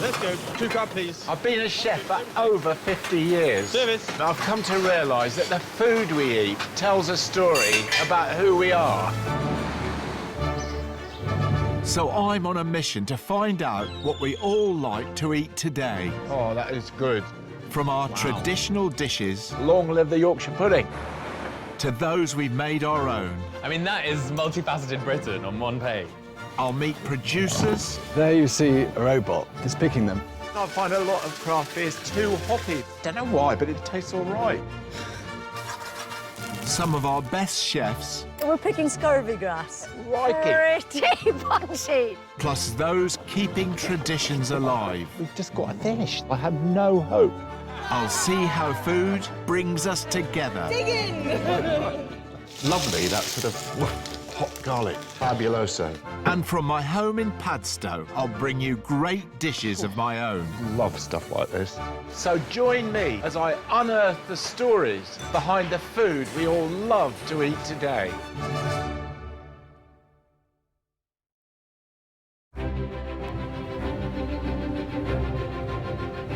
Let's go. 2 cup, please. I've been a chef for over 50 years. Service. And I've come to realise that the food we eat tells a story about who we are. So I'm on a mission to find out what we all like to eat today. Oh, that is good. From our traditional dishes Long live the Yorkshire pudding. to those we've made our own. I mean, that is multifaceted Britain on one page. I'll meet producers, There you see a robot. It's picking them. I find a lot of craft beers too hoppy. Don't know why, but it tastes all right. some of our best chefs, We're picking scurvy grass. Crikey. Pretty punchy. plus those keeping traditions alive. We've just got to finish. I have no hope. I'll see how food brings us together. Dig in. Lovely, that sort of hot garlic. Fabuloso. And from my home in Padstow, I'll bring you great dishes of my own. Love stuff like this. So join me as I unearth the stories behind the food we all love to eat today.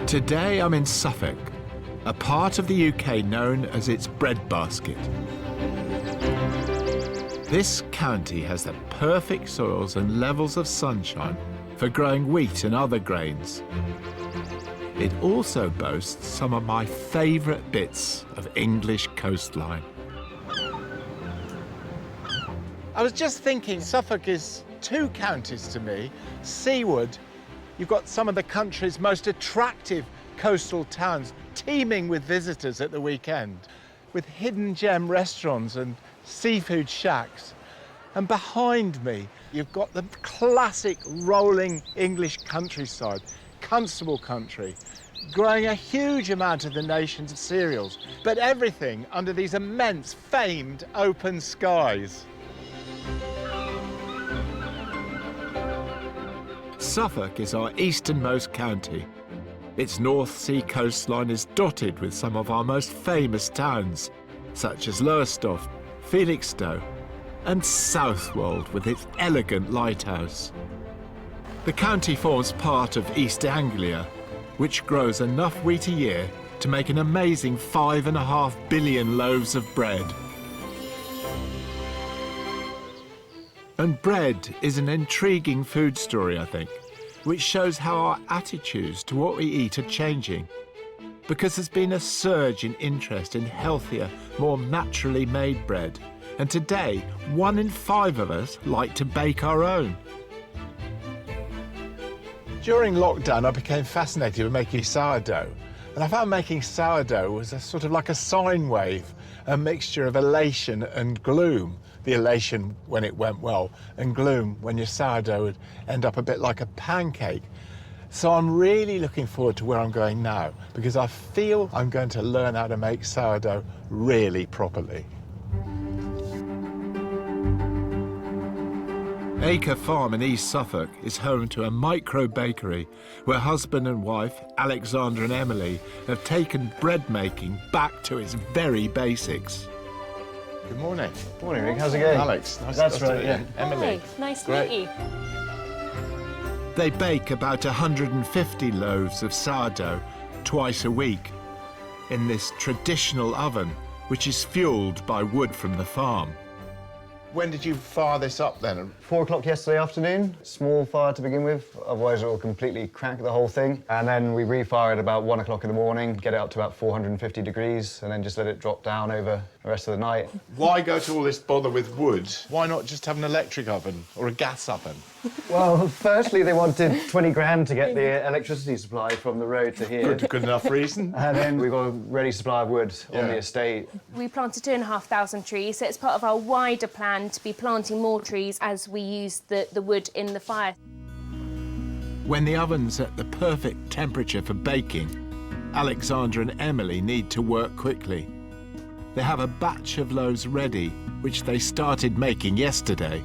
Today I'm in Suffolk, a part of the UK known as its breadbasket. This county has the perfect soils and levels of sunshine for growing wheat and other grains. It also boasts some of my favourite bits of English coastline. I was just thinking, Suffolk is 2 counties to me. Seaward, you've got some of the country's most attractive coastal towns teeming with visitors at the weekend, with hidden gem restaurants and seafood shacks. And behind me, you've got the classic rolling English countryside, Constable country, growing a huge amount of the nation's cereals, but everything under these immense, famed open skies. Suffolk is our easternmost county. Its North Sea coastline is dotted with some of our most famous towns, such as Lowestoft, Felixstowe, and Southwold with its elegant lighthouse. The county forms part of East Anglia, which grows enough wheat a year to make an amazing 5.5 billion loaves of bread. And bread is an intriguing food story, I think, which shows how our attitudes to what we eat are changing. Because there's been a surge in interest in healthier, more naturally made bread. And today, 1 in 5 of us like to bake our own. During lockdown, I became fascinated with making sourdough. And I found making sourdough was a sort of like a sine wave, a mixture of elation and gloom. The elation when it went well, and gloom when your sourdough would end up a bit like a pancake. So I'm really looking forward to where I'm going now, because I feel I'm going to learn how to make sourdough really properly. Acre Farm in East Suffolk is home to a micro bakery where husband and wife, Alexander and Emily, have taken bread making back to its very basics. Good morning. Morning, Rick. How's it going? Alex, nice That's to right, meet yeah. you. Emily. Hi, nice to Great. meet you. They bake about 150 loaves of sourdough twice a week in this traditional oven, which is fueled by wood from the farm. When did you fire this up then? 4 o'clock yesterday afternoon. Small fire to begin with, otherwise it will completely crack the whole thing. And then we refire it about 1 o'clock in the morning, get it up to about 450 degrees, and then just let it drop down over the rest of the night. Why go to all this bother with wood? Why not just have an electric oven or a gas oven? Well, firstly, they wanted 20 grand to get the electricity supply from the road to here. Good enough reason. And then we've got a ready supply of wood on the estate. We planted 2,500 trees, so it's part of our wider plan to be planting more trees as we use the wood in the fire. When the oven's at the perfect temperature for baking, Alexander and Emily need to work quickly. They have a batch of loaves ready, which they started making yesterday.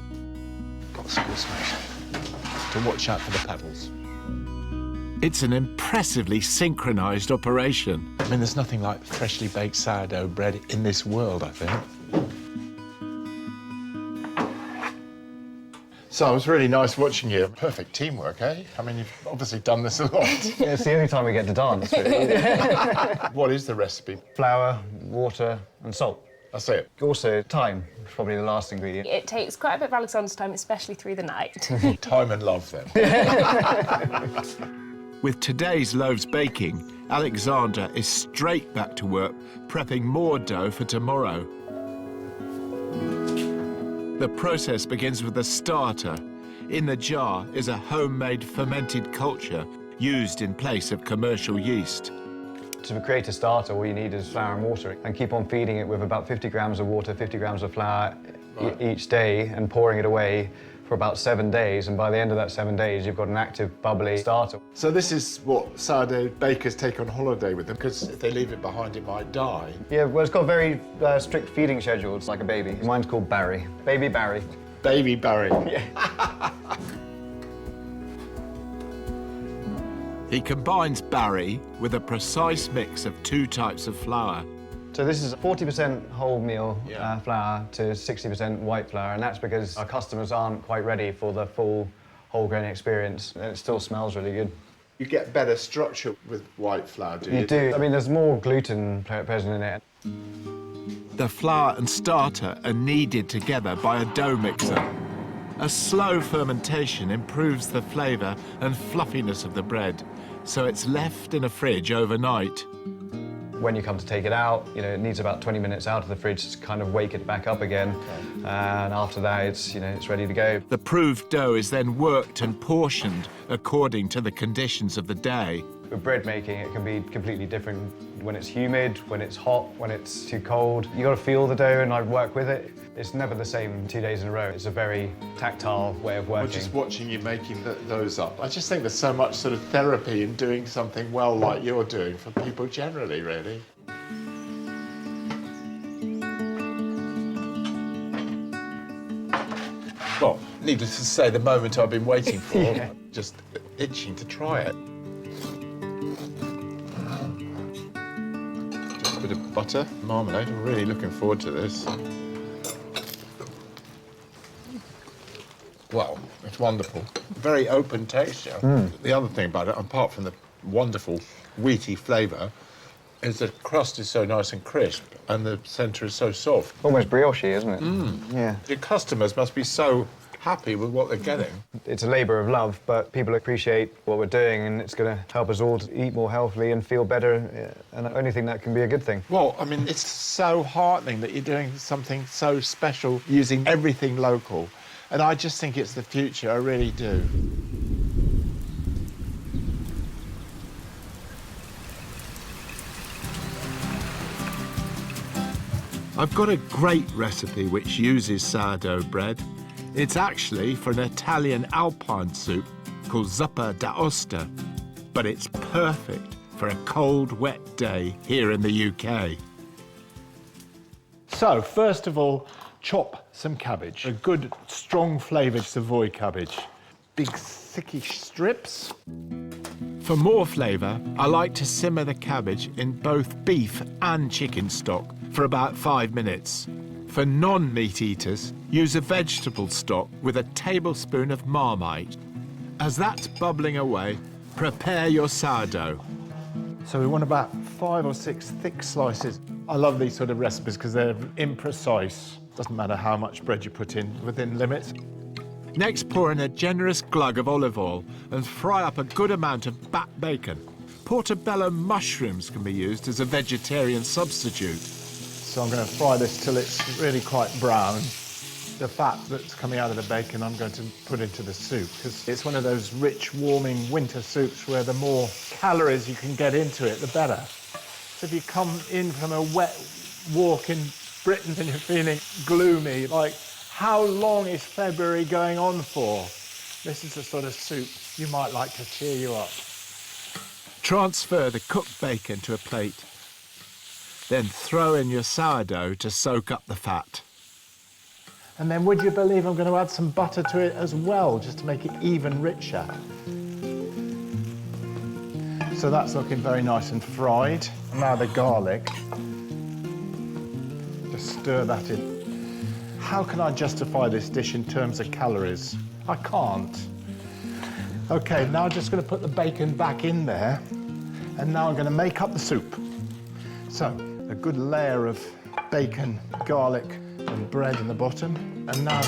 Got school smash. To watch out for the pebbles. It's an impressively synchronised operation. I mean, there's nothing like freshly baked sourdough bread in this world, I think. So it was really nice watching you. Perfect teamwork, eh? I mean, you've obviously done this a lot. Yeah, it's the only time we get to dance, really. What is the recipe? Flour, water, and salt. That's it. Also, thyme is probably the last ingredient. It takes quite a bit of Alexander's time, especially through the night. Time and love, then. With today's loaves baking, Alexander is straight back to work, prepping more dough for tomorrow. The process begins with the starter. In the jar is a homemade fermented culture used in place of commercial yeast. To create a starter, all you need is flour and water, and keep on feeding it with about 50 grams of water, 50 grams of flour each day, and pouring it away for about 7 days. And by the end of that 7 days, you've got an active, bubbly starter. So this is what sourdough bakers take on holiday with them, because if they leave it behind, it might die. Yeah, well, it's got very strict feeding schedules, like a baby. Mine's called Barry. Baby Barry. Baby Barry. Yeah. He combines Barry with a precise mix of 2 types of flour. So this is 40% wholemeal Yeah. flour to 60% white flour, and that's because our customers aren't quite ready for the full whole grain experience, and it still smells really good. You get better structure with white flour, do you? You do. I mean, there's more gluten present in it. The flour and starter are kneaded together by a dough mixer. A slow fermentation improves the flavour and fluffiness of the bread, so it's left in a fridge overnight. When you come to take it out, you know, it needs about 20 minutes out of the fridge to kind of wake it back up again. Okay. And after that, it's ready to go. The proved dough is then worked and portioned according to the conditions of the day. With bread making, it can be completely different when it's humid, when it's hot, when it's too cold. You got to feel the dough and like work with it. It's never the same 2 days in a row. It's a very tactile way of working. Well, just watching you making those up, I just think there's so much sort of therapy in doing something well like you're doing for people generally, really. Well, needless to say, the moment I've been waiting for, Yeah. just itching to try it. Just a bit of butter, marmalade. I'm really looking forward to this. Well, it's wonderful. Very open texture. The other thing about it, apart from the wonderful wheaty flavour, is the crust is so nice and crisp and the centre is so soft. Almost brioche, isn't it? Yeah. Your customers must be so happy with what they're getting. It's a labour of love, but people appreciate what we're doing, and it's going to help us all to eat more healthily and feel better, and the only thing that can be a good thing. Well, I mean, it's so heartening that you're doing something so special using everything local. And I just think it's the future, I really do. I've got a great recipe which uses sourdough bread. It's actually for an Italian alpine soup called zuppa d'osta, but it's perfect for a cold, wet day here in the UK. So, first of all, chop some cabbage. A good, strong flavoured Savoy cabbage. Big, thickish strips. For more flavour, I like to simmer the cabbage in both beef and chicken stock for about 5 minutes. For non-meat eaters, use a vegetable stock with a tablespoon of Marmite. As that's bubbling away, prepare your sourdough. So we want about 5 or 6 thick slices. I love these sort of recipes because they're imprecise. Doesn't matter how much bread you put in, within limits. Next, pour in a generous glug of olive oil and fry up a good amount of bat bacon. Portobello mushrooms can be used as a vegetarian substitute. So I'm going to fry this till it's really quite brown. The fat that's coming out of the bacon I'm going to put into the soup, because it's one of those rich, warming winter soups where the more calories you can get into it, the better. So if you come in from a wet walk in Britain and you're feeling gloomy, like, how long is February going on for? This is the sort of soup you might like to cheer you up. Transfer the cooked bacon to a plate. Then throw in your sourdough to soak up the fat. And then would you believe I'm going to add some butter to it as well, just to make it even richer. So that's looking very nice and fried. And now the garlic. Just stir that in. How can I justify this dish in terms of calories? I can't. OK, now I'm just going to put the bacon back in there. And now I'm going to make up the soup. So, a good layer of bacon, garlic and bread in the bottom. And now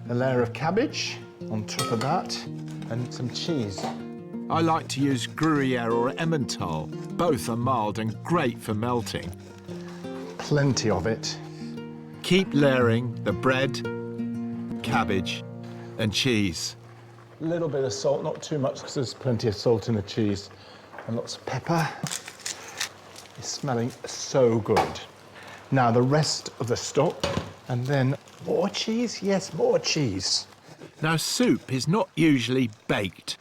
a layer of cabbage on top of that and some cheese. I like to use Gruyere or Emmental. Both are mild and great for melting. Plenty of it. Keep layering the bread, cabbage and cheese. A little bit of salt, not too much because there's plenty of salt in the cheese. And lots of pepper. It's smelling so good. Now the rest of the stock, and then more cheese. Yes, more cheese. Now, soup is not usually baked,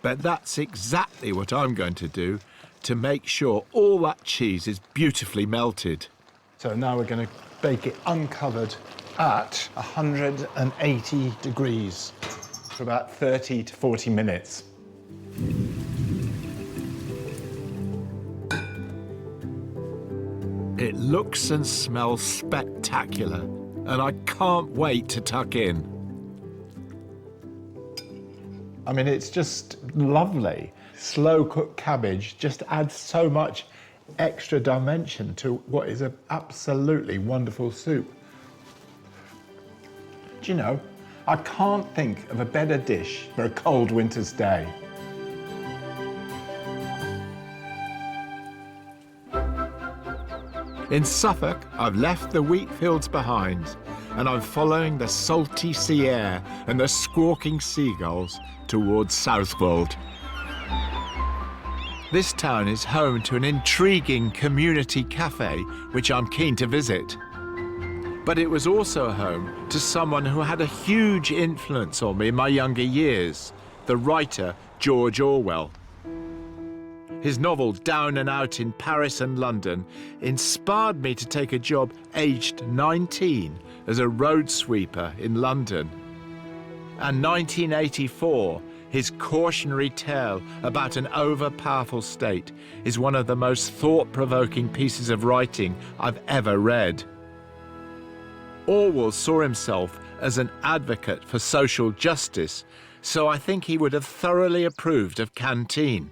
but that's exactly what I'm going to do to make sure all that cheese is beautifully melted. So now we're going to bake it uncovered at 180 degrees for about 30 to 40 minutes. It looks and smells spectacular, and I can't wait to tuck in. I mean, it's just lovely. Slow-cooked cabbage just adds so much extra dimension to what is an absolutely wonderful soup. Do you know, I can't think of a better dish for a cold winter's day. In Suffolk, I've left the wheat fields behind, and I'm following the salty sea air and the squawking seagulls towards Southwold. This town is home to an intriguing community cafe, which I'm keen to visit. But it was also home to someone who had a huge influence on me in my younger years, the writer George Orwell. His novel Down and Out in Paris and London inspired me to take a job aged 19 as a road sweeper in London. And 1984, his cautionary tale about an over-powerful state is one of the most thought-provoking pieces of writing I've ever read. Orwell saw himself as an advocate for social justice, so I think he would have thoroughly approved of Canteen,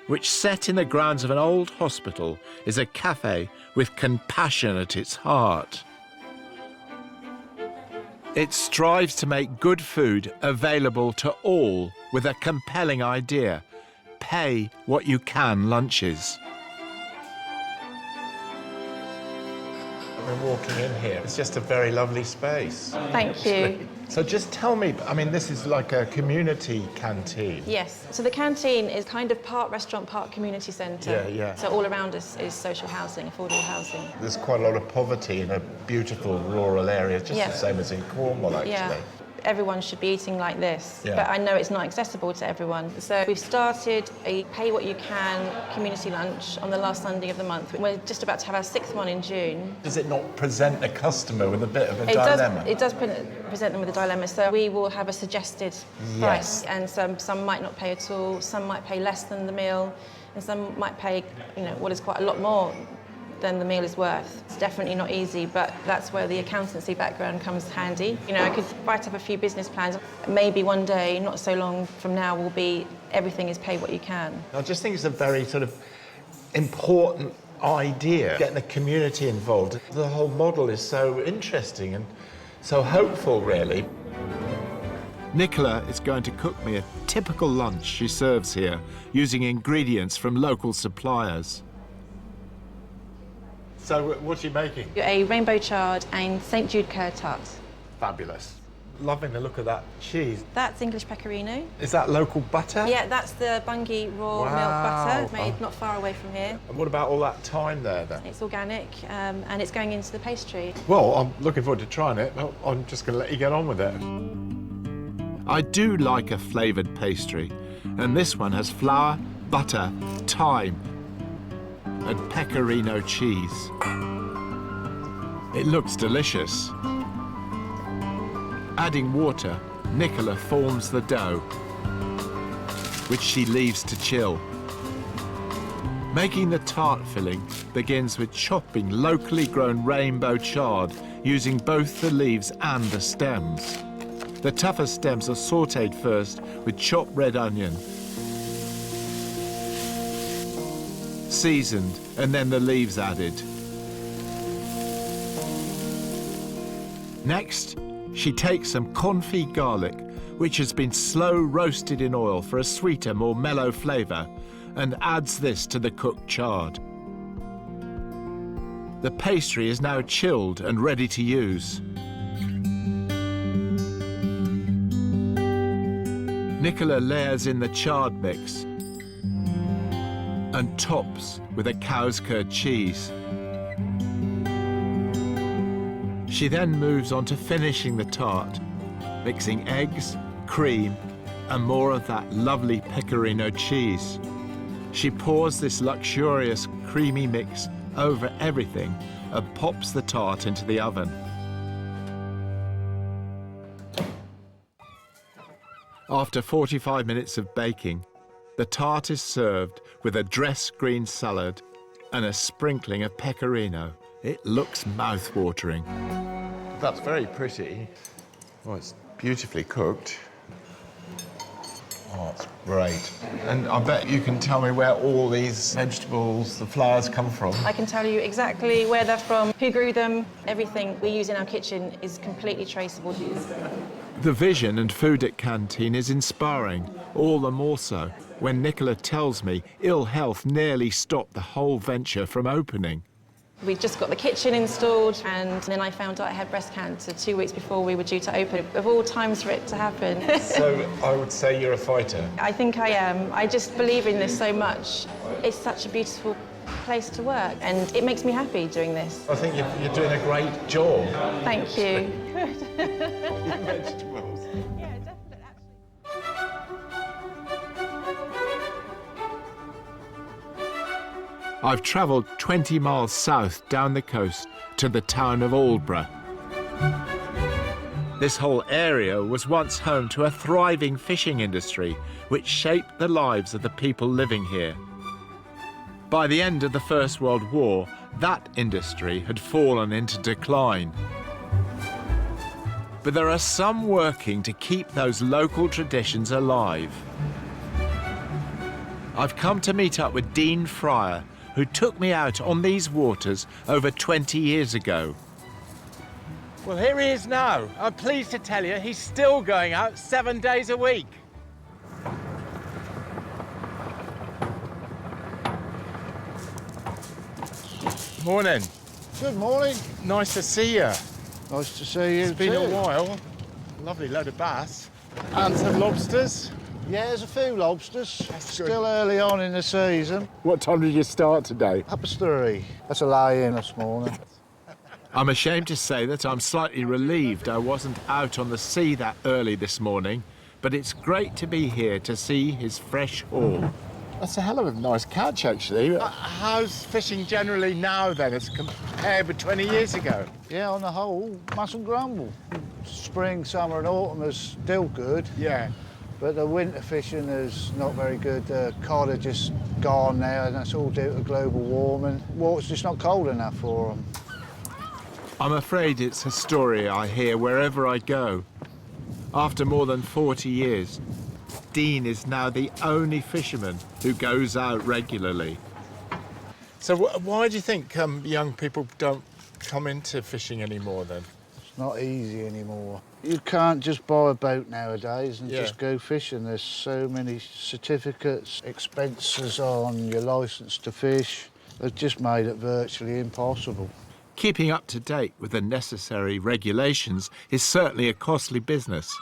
which, set in the grounds of an old hospital, is a cafe with compassion at its heart. It strives to make good food available to all with a compelling idea: pay what you can lunches. We're walking in here. It's just a very lovely space. Thank you. So just tell me, I mean, this is like a community canteen. Yes, so the canteen is kind of part restaurant, part community centre. Yeah, yeah. So all around us is social housing, affordable housing. There's quite a lot of poverty in a beautiful rural area, just the same as in Cornwall, actually. Yeah. Everyone should be eating like this, Yeah. but I know it's not accessible to everyone. So we've started a pay what you can community lunch on the last Sunday of the month. We're just about to have our 6th one in June. Does it not present the customer with a bit of a dilemma? It does present them with a dilemma. So we will have a suggested price, and some might not pay at all, some might pay less than the meal, and some might pay, what is quite a lot more than the meal is worth. It's definitely not easy, but that's where the accountancy background comes handy. I could write up a few business plans. Maybe one day, not so long from now, will be everything is pay what you can. I just think it's a very sort of important idea, getting the community involved. The whole model is so interesting and so hopeful, really. Nicola is going to cook me a typical lunch she serves here, using ingredients from local suppliers. So what are you making? A rainbow chard and St Jude curd tart. Fabulous. Loving the look of that cheese. That's English pecorino. Is that local butter? Yeah, that's the Bungie raw milk butter, made not far away from here. And what about all that thyme there, then? It's organic, and it's going into the pastry. Well, I'm looking forward to trying it. I'm just going to let you get on with it. I do like a flavoured pastry, and this one has flour, butter, thyme, and pecorino cheese. It looks delicious. Adding water, Nicola forms the dough, which she leaves to chill. Making the tart filling begins with chopping locally grown rainbow chard, using both the leaves and the stems. The tougher stems are sautéed first with chopped red onion, seasoned, and then the leaves added. Next, she takes some confit garlic, which has been slow roasted in oil for a sweeter, more mellow flavour, and adds this to the cooked chard. The pastry is now chilled and ready to use. Nicola layers in the chard mix and tops with a cow's curd cheese. She then moves on to finishing the tart, mixing eggs, cream, and more of that lovely pecorino cheese. She pours this luxurious creamy mix over everything and pops the tart into the oven. After 45 minutes of baking, the tart is served with a dressed green salad and a sprinkling of pecorino. It looks mouth-watering. That's very pretty. Oh, it's beautifully cooked. Oh, it's great. And I bet you can tell me where all these vegetables, the flowers come from. I can tell you exactly where they're from, who grew them. Everything we use in our kitchen is completely traceable. The vision and food at Canteen is inspiring, all the more so when Nicola tells me ill health nearly stopped the whole venture from opening. We just got the kitchen installed, and then I found out I had breast cancer 2 weeks before we were due to open. Of all times for it to happen. So I would say you're a fighter. I think I am. I just believe in this so much. It's such a beautiful place to work, and it makes me happy doing this. I think you're doing a great job. Thank you. Vegetables. Yeah, definitely, I've travelled 20 miles south down the coast to the town of Aldborough. This whole area was once home to a thriving fishing industry which shaped the lives of the people living here. By the end of the First World War, that industry had fallen into decline. But there are some working to keep those local traditions alive. I've come to meet up with Dean Fryer, who took me out on these waters over 20 years ago. Well, here he is now. I'm pleased to tell you he's still going out 7 days a week. Morning. Good morning. Nice to see you. Nice to see you. It's been too. a while. Lovely load of bass. And some lobsters. Yeah, there's a few lobsters. That's good. Still early on in the season. What time did you start today? 3:30. That's a lay-in this morning. I'm ashamed to say that I'm slightly relieved I wasn't out on the sea that early this morning, but it's great to be here to see his fresh haul. That's a hell of a nice catch, actually. How's fishing generally now, then, as compared with 20 years ago? Yeah, on the whole, mustn't grumble. Spring, summer and autumn is still good, Yeah. but the winter fishing is not very good. The cod are just gone now, and that's all due to global warming. Water's just not cold enough for them. I'm afraid it's a story I hear wherever I go. After more than 40 years, Dean is now the only fisherman who goes out regularly. So why do you think young people don't come into fishing anymore, then? It's not easy anymore. You can't just buy a boat nowadays and Yeah. just go fishing. There's so many certificates, expenses on your licence to fish. They've just made it virtually impossible. Keeping up to date with the necessary regulations is certainly a costly business.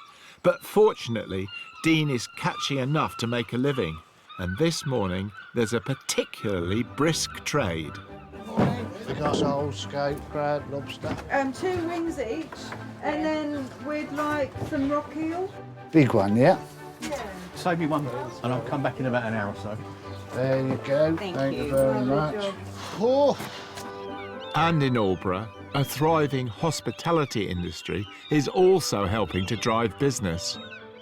But fortunately, Dean is catching enough to make a living. And this morning, there's a particularly brisk trade. We got sole, scope, crab, lobster. 2 rings each, and then we'd like some rock eel. Big one, yeah? Save me one, and I'll come back in about an hour or so. There you go. Thank you very much. job. Oh, And in Aldborough, a thriving hospitality industry is also helping to drive business.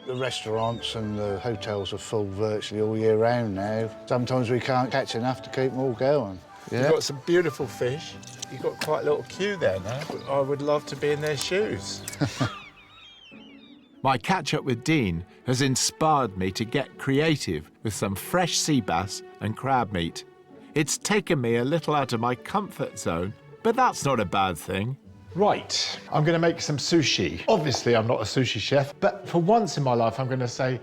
the restaurants and the hotels are full virtually all year round now. Sometimes we can't catch enough to keep them all going. You've got some beautiful fish. You've got quite a little queue there now. I would love to be in their shoes. My catch-up with Dean has inspired me to get creative with some fresh sea bass and crab meat. It's taken me a little out of my comfort zone, but that's not a bad thing. Right, I'm going to make some sushi. Obviously, I'm not a sushi chef, but for once in my life, I'm going to say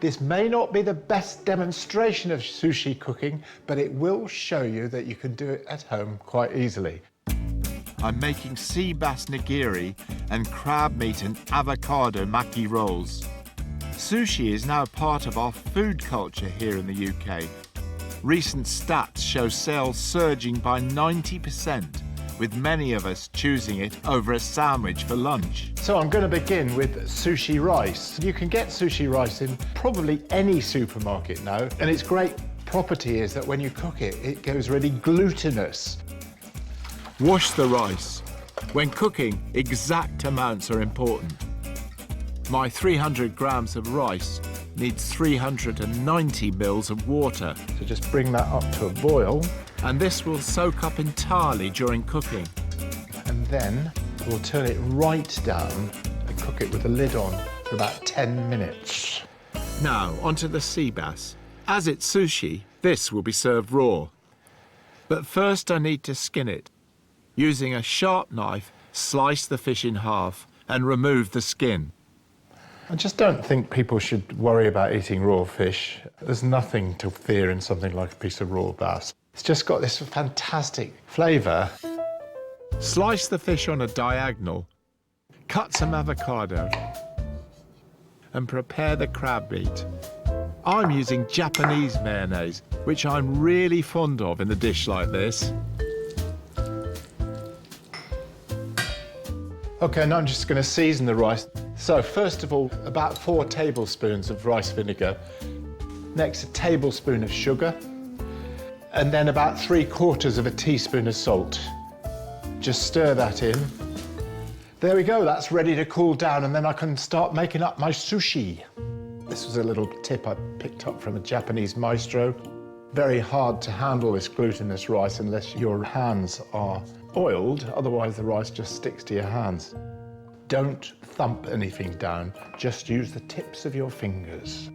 this may not be the best demonstration of sushi cooking, but it will show you that you can do it at home quite easily. I'm making sea bass nigiri and crab meat and avocado maki rolls. Sushi is now part of our food culture here in the UK. Recent stats show sales surging by 90%, with many of us choosing it over a sandwich for lunch. So I'm going to begin with sushi rice. You can get sushi rice in probably any supermarket now, and its great property is that when you cook it, it goes really glutinous. Wash the rice. When cooking, exact amounts are important. My 300 grams of rice needs 390 mils of water. So just bring that up to a boil. And this will soak up entirely during cooking. And then we'll turn it right down and cook it with the lid on for about 10 minutes. Now, onto the sea bass. As it's sushi, this will be served raw. But first I need to skin it. Using a sharp knife, slice the fish in half and remove the skin. I just don't think people should worry about eating raw fish. There's nothing to fear in something like a piece of raw bass. It's just got this fantastic flavour. Slice the fish on a diagonal, cut some avocado, and prepare the crab meat. I'm using Japanese mayonnaise, which I'm really fond of in a dish like this. OK, now I'm just going to season the rice. So first of all, about 4 tablespoons of rice vinegar. Next, a tablespoon of sugar. And then about 3/4 of a teaspoon of salt. Just stir that in. There we go, that's ready to cool down, and then I can start making up my sushi. This was a little tip I picked up from a Japanese maestro. Very hard to handle this glutinous rice unless your hands are oiled, otherwise the rice just sticks to your hands. Don't thump anything down, just use the tips of your fingers.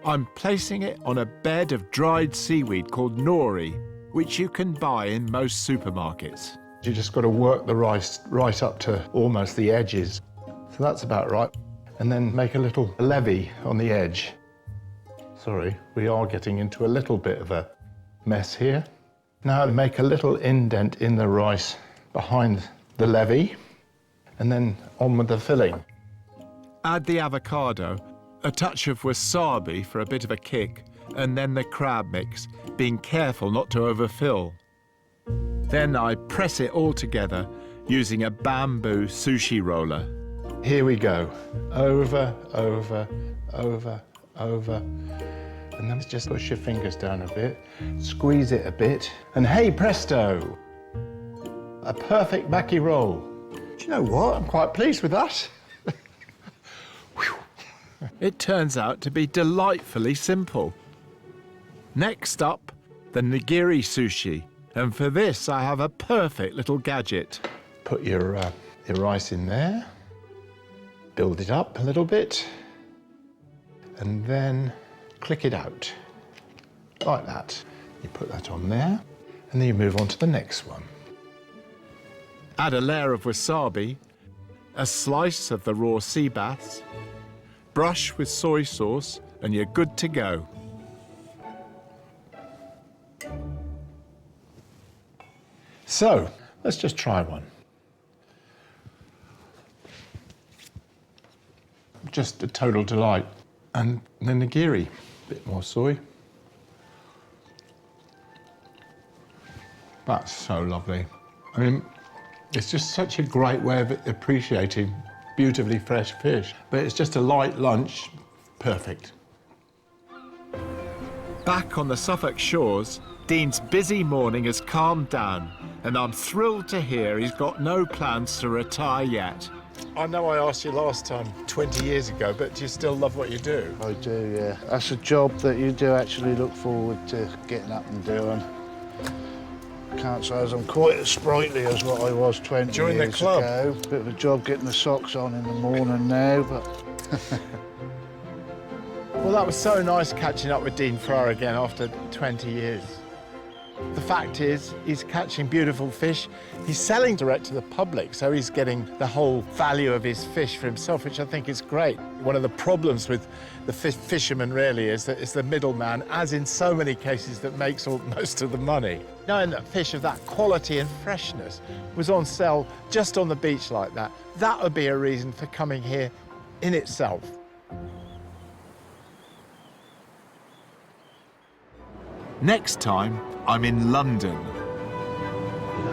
I'm placing it on a bed of dried seaweed called nori, which you can buy in most supermarkets. You just got to work the rice right up to almost the edges. So that's about right. And then make a little levy on the edge. Sorry, we are getting into a little bit of a mess here. Now make a little indent in the rice behind the levy, and then on with the filling. Add the avocado, a touch of wasabi for a bit of a kick, and then the crab mix, being careful not to overfill. Then I press it all together using a bamboo sushi roller. Here we go. Over, over, over, over. And then just push your fingers down a bit, squeeze it a bit, and hey presto! A perfect maki roll. Do you know what? I'm quite pleased with that. It turns out to be delightfully simple. Next up, the nigiri sushi. And for this, I have a perfect little gadget. Put your rice in there, build it up a little bit, and then click it out, like that. You put that on there, and then you move on to the next one. Add a layer of wasabi, a slice of the raw sea bass, brush with soy sauce, and you're good to go. So, let's just try one. Just a total delight. And the nigiri, a bit more soy. That's so lovely. I mean, it's just such a great way of appreciating beautifully fresh fish. But it's just a light lunch, perfect. Back on the Suffolk shores, Dean's busy morning has calmed down, and I'm thrilled to hear he's got no plans to retire yet. I know I asked you last time, 20 years ago, but do you still love what you do? I do, yeah. That's a job that you do actually look forward to getting up and doing. Can't say as I'm quite as sprightly as what I was 20 Join years the club. ago. Bit of a job getting the socks on in the morning now, but Well, that was so nice catching up with Dean Fryer again after 20 years. The fact is, he's catching beautiful fish. He's selling direct to the public, so he's getting the whole value of his fish for himself, which I think is great. One of the problems with the fisherman really is that it's the middleman, as in so many cases, that makes most of the money. Knowing that fish of that quality and freshness was on sale just on the beach like that, that would be a reason for coming here in itself. Next time, I'm in London.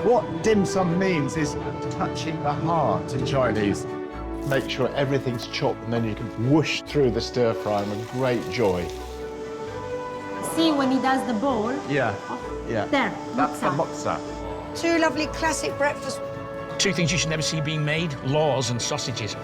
What dim sum means is touching the heart in Chinese. Make sure everything's chopped and then you can whoosh through the stir fry with great joy. See when he does the bowl? Yeah, yeah. There, That's the mozza. mozza. Two lovely classic breakfast. Two things you should never see being made, laws and sausages.